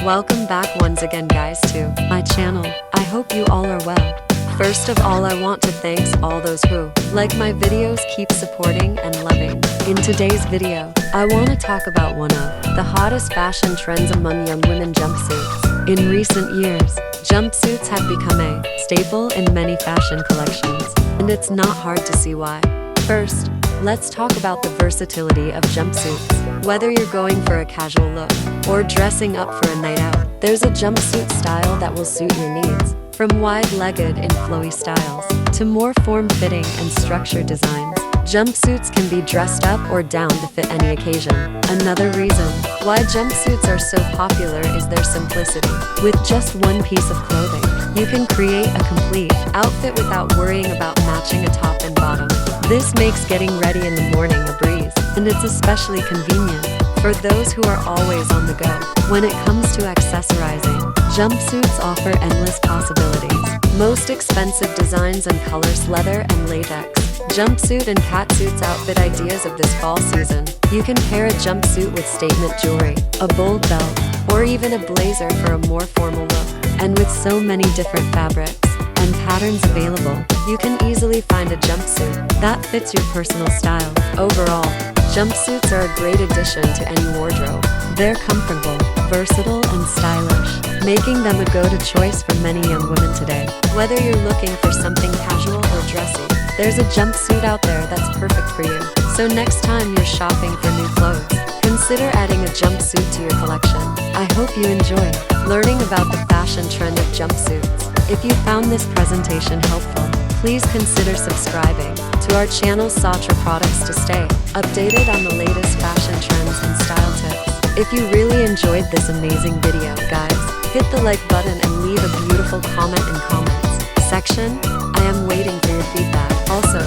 Welcome back once again guys to my channel. I hope you all are well. First of all, I want to thank all those who like my videos, keep supporting and loving. In today's video, I want to talk about one of the hottest fashion trends among young women, jumpsuits. In recent years, jumpsuits have become a staple in many fashion collections, and it's not hard to see why. First, let's talk about the versatility of jumpsuits. Whether you're going for a casual look or dressing up for a night out, there's a jumpsuit style that will suit your needs. From wide-legged and flowy styles to more form-fitting and structured designs, jumpsuits can be dressed up or down to fit any occasion. Another reason why jumpsuits are so popular is their simplicity. With just one piece of clothing, you can create a complete outfit without worrying about matching a top and bottom. This makes getting ready in the morning a breeze, and it's especially convenient for those who are always on the go. When it comes to accessorizing, jumpsuits offer endless possibilities. Most expensive designs and colors: leather and latex. Jumpsuit and catsuits outfit ideas of this fall season. You can pair a jumpsuit with statement jewelry, a bold belt, or even a blazer for a more formal look. And with so many different fabrics and patterns available, you can easily find a jumpsuit that fits your personal style. Overall, jumpsuits are a great addition to any wardrobe. They're comfortable, versatile, and stylish, making them a go-to choice for many young women today. Whether you're looking for something casual or dressy, there's a jumpsuit out there that's perfect for you. So next time you're shopping for new clothes, consider adding a jumpsuit to your collection. I hope you enjoyed learning about the fashion trend of jumpsuits. If you found this presentation helpful, please consider subscribing to our channel Satra Products to stay updated on the latest fashion trends and style tips. If you really enjoyed this amazing video, guys, hit the like button and leave a beautiful comment in comments section. I am waiting for your feedback. Also,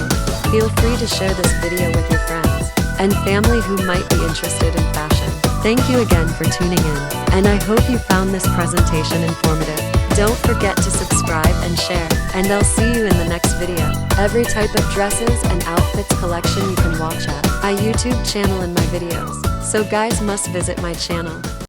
feel free to share this video with your friends and family who might be interested in fashion. Thank you again for tuning in, and I hope you found this presentation informative. Don't forget to subscribe and share, and I'll see you in the next video. Every type of dresses and outfits collection you can watch at my YouTube channel in my videos. So guys must visit my channel.